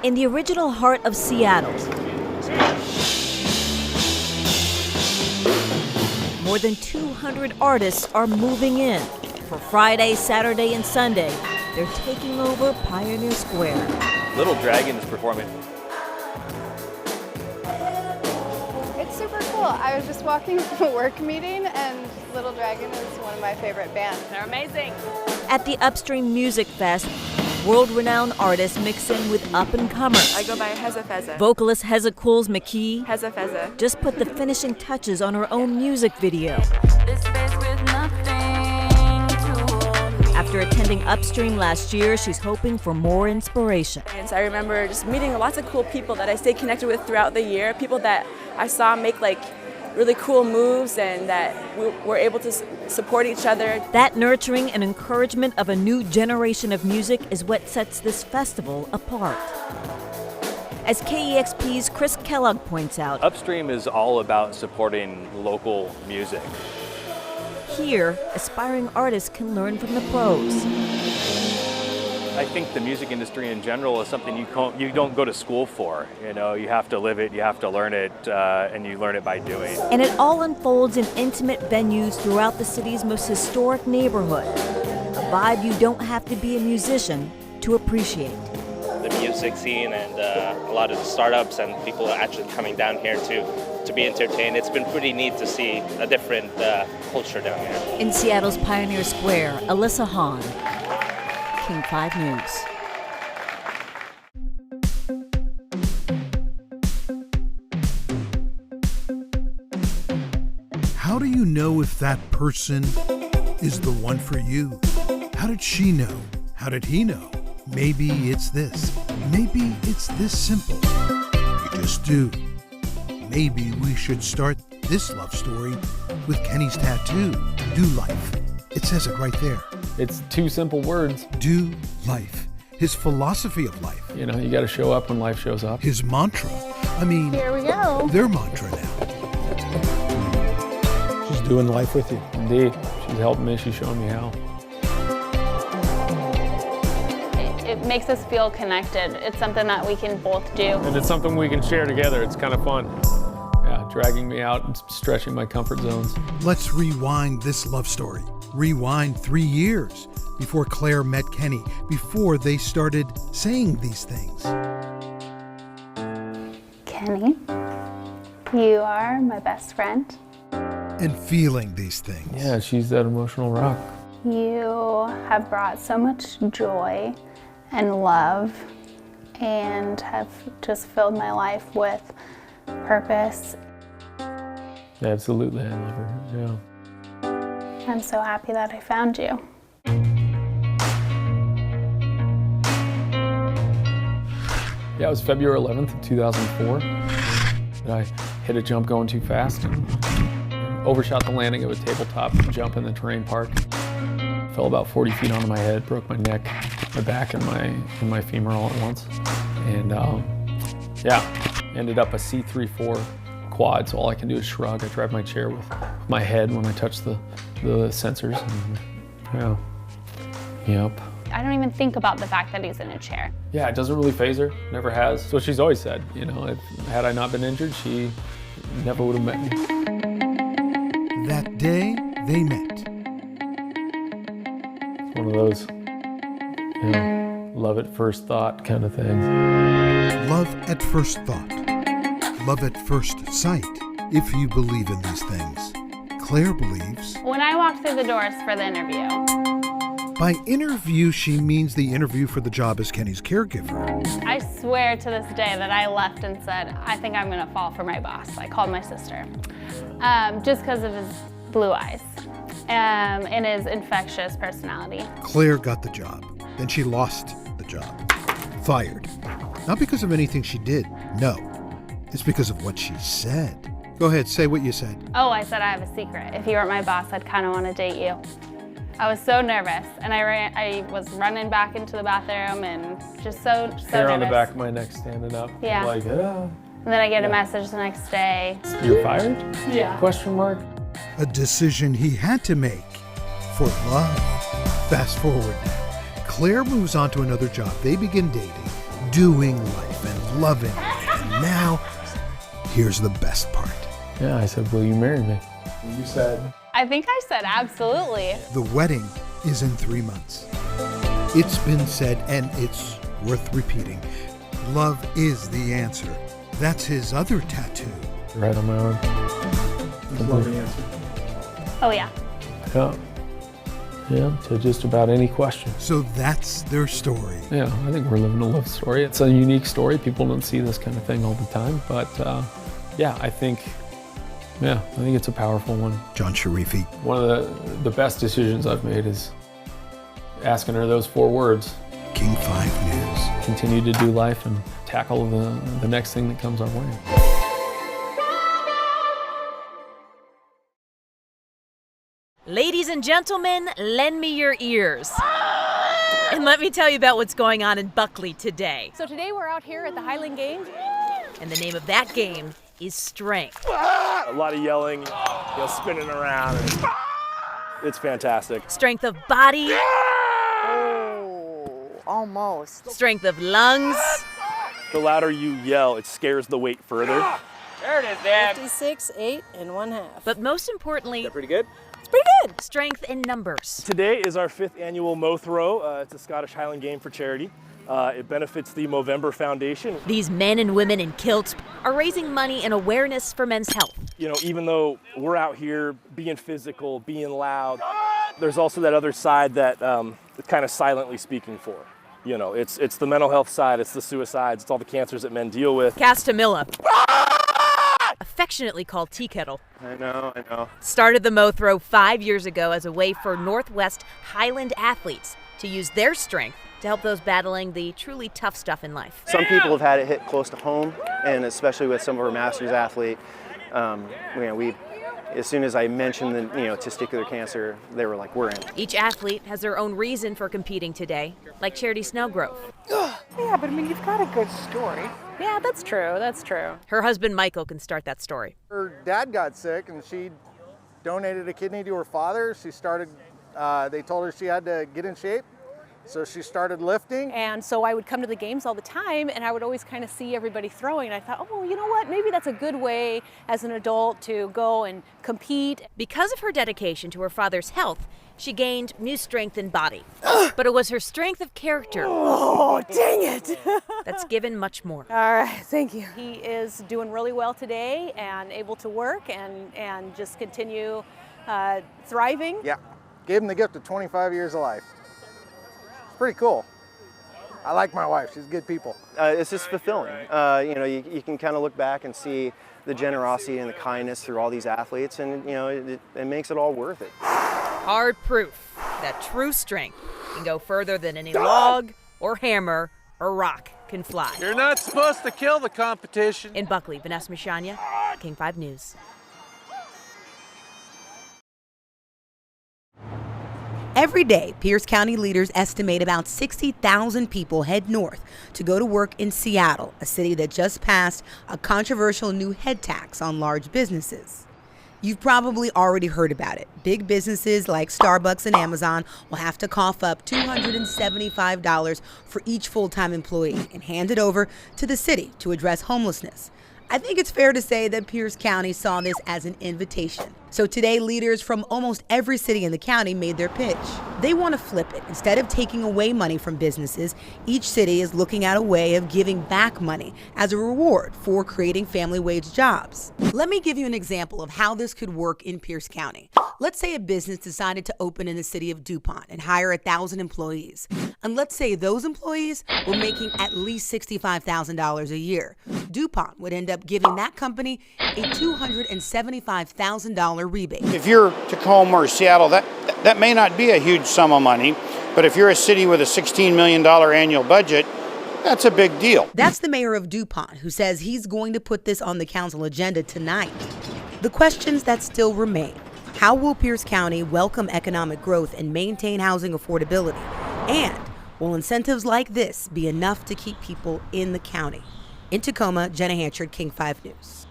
In the original heart of Seattle, more than 200 artists are moving in. For Friday, Saturday, and Sunday, they're taking over Pioneer Square. Little Dragon is performing. It's super cool. I was just walking from a work meeting and Little Dragon is one of my favorite bands. They're amazing. At the Upstream Music Fest, world-renowned artists mix in with up-and-comers. I go by Heza Feza. Vocalist Heza Cools McKee Heza Feza. just put the finishing touches on her own music video. After attending Upstream last year, she's hoping for more inspiration. And so I remember just meeting lots of cool people that I stayed connected with throughout the year, people that I saw make like really cool moves and that we were able to support each other. That nurturing and encouragement of a new generation of music is what sets this festival apart. As KEXP's Chris Kellogg points out, Upstream is all about supporting local music. here, aspiring artists can learn from the pros. I think the music industry in general is something you don't go to school for. You know, you have to live it, you have to learn it, and you learn it by doing. And it all unfolds in intimate venues throughout the city's most historic neighborhood. A vibe you don't have to be a musician to appreciate. The music scene and a lot of the startups and people are actually coming down here to be entertained. It's been pretty neat to see a different culture down here. In Seattle's Pioneer Square, Alyssa Hahn, King 5 News. How do you know if that person is the one for you? How did she know? How did he know? Maybe it's this. Maybe it's this simple. You just do. Maybe we should start this love story with Kenny's tattoo, Do Life. It says it right there. It's two simple words. Do life. His philosophy of life. You know, you got to show up when life shows up. His mantra. I mean, Here we go. their mantra now. She's doing life with you. Indeed. She's helping me. She's showing me how. It makes us feel connected. It's something that we can both do. And it's something we can share together. It's kind of fun. Yeah, dragging me out and stretching my comfort zones. Let's rewind this love story. Rewind 3 years before Claire met Kenny, before they started saying these things. Kenny, you are my best friend. And feeling these things. Yeah, she's that emotional rock. You have brought so much joy and love and have just filled my life with purpose. Absolutely, I love her. Yeah. I'm so happy that I found you. Yeah, it was February 11th of 2004. I hit a jump going too fast and overshot the landing of a tabletop jump in the terrain park. Fell about 40 feet onto my head, broke my neck, my back, and my femur all at once. And yeah, ended up a C3-4 quad, so all I can do is shrug. I drive my chair with my head when I touch the sensors. And, yeah, yep. I don't even think about the fact that he's in a chair. Yeah, it doesn't really faze her, never has. So she's always said, you know, had I not been injured, she never would have met me. That day, they met. One of those, you know, love at first thought kind of things. Love at first thought. Love at first sight, if you believe in these things. Claire believes. When I walked through the doors for the interview. By interview, she means the interview for the job as Kenny's caregiver. I swear to this day that I left and said, I think I'm gonna fall for my boss. I called my sister, just because of his blue eyes and his infectious personality. Claire got the job. Then she lost the job. Fired. Not because of anything she did, no. It's because of what she said. Go ahead, say what you said. Oh, I said I have a secret. If you weren't my boss, I'd kind of want to date you. I was so nervous, and I was running back into the bathroom and just so Hair nervous. on the back of my neck standing up. Yeah. Like, And then I get a message the next day. You're fired? Yeah. Question mark? A decision he had to make for love. Fast forward now. Claire moves on to another job. They begin dating, doing life. loving. And now, here's the best part. Yeah, I said, will you marry me? And you said, I think I said absolutely. The wedding is in 3 months. It's been said, and it's worth repeating. Love is the answer. That's his other tattoo. right on my arm. Love the answer. Oh yeah. Yeah. Yeah, to just about any question. So that's their story. Yeah, I think we're living a love story. It's a unique story. People don't see this kind of thing all the time, but yeah, I think it's a powerful one. John Sharifi. One of the best decisions I've made is asking her those 4 words. King 5 News. Continue to do life and tackle the next thing that comes our way. Ladies and gentlemen, lend me your ears. And let me tell you about what's going on in Buckley today. So today we're out here at the Highland Games. And the name of that game is Strength. A lot of yelling, spinning around. And it's fantastic. Strength of body. Oh, almost. Strength of lungs. The louder you yell, it scares the weight further. There it is, Dad. 56, 8 1/2. But most importantly, Is that pretty good? It's pretty good. strength in numbers. Today is our 5th annual Mow Throw. It's a Scottish Highland game for charity. It benefits the Movember Foundation. These men and women in kilts are raising money and awareness for men's health. Even though we're out here being physical, being loud, there's also that other side that kind of silently speaking for. It's the mental health side, it's the suicides, it's all the cancers that men deal with. Castamilla, affectionately called Tea Kettle, I know. started the Mow Throw 5 years ago as a way for Northwest Highland athletes to use their strength to help those battling the truly tough stuff in life. Some people have had it hit close to home, and especially with some of our masters athlete, as soon as I mentioned the testicular cancer, they were like, we're in. Each athlete has their own reason for competing today, like Charity Snellgrove. Yeah, but you've got a good story. Yeah, that's true. That's true. Her husband Michael can start that story. Her dad got sick and she donated a kidney to her father. She started, they told her she had to get in shape. So she started lifting. And so I would come to the games all the time and I would always kind of see everybody throwing. And I thought, oh, you know what? Maybe that's a good way as an adult to go and compete. Because of her dedication to her father's health, she gained new strength in body. But it was her strength of character. Oh, dang it. That's given much more. All right, thank you. He is doing really well today and able to work and just continue thriving. Yeah, gave him the gift of 25 years of life. Pretty cool. I like my wife. She's good people. It's just fulfilling. You can kind of look back and see the generosity and the kindness through all these athletes, and it makes it all worth it. Hard proof that true strength can go further than any log or hammer or rock can fly. You're not supposed to kill the competition. In Buckley, Vanessa Mishanya, King 5 News. Every day, Pierce County leaders estimate about 60,000 people head north to go to work in Seattle, a city that just passed a controversial new head tax on large businesses. You've probably already heard about it. Big businesses like Starbucks and Amazon will have to cough up $275 for each full-time employee and hand it over to the city to address homelessness. I think it's fair to say that Pierce County saw this as an invitation. So today, leaders from almost every city in the county made their pitch. They want to flip it. Instead of taking away money from businesses, each city is looking at a way of giving back money as a reward for creating family wage jobs. Let me give you an example of how this could work in Pierce County. Let's say a business decided to open in the city of DuPont and hire 1,000 employees. And let's say those employees were making at least $65,000 a year. DuPont would end up giving that company a $275,000 rebate. If you're Tacoma or Seattle, that may not be a huge sum of money, but if you're a city with a $16 million annual budget, that's a big deal. That's the mayor of DuPont, who says he's going to put this on the council agenda tonight. The questions that still remain: how will Pierce County welcome economic growth and maintain housing affordability? And will incentives like this be enough to keep people in the county? In Tacoma, Jenna Hanchard, King 5 News.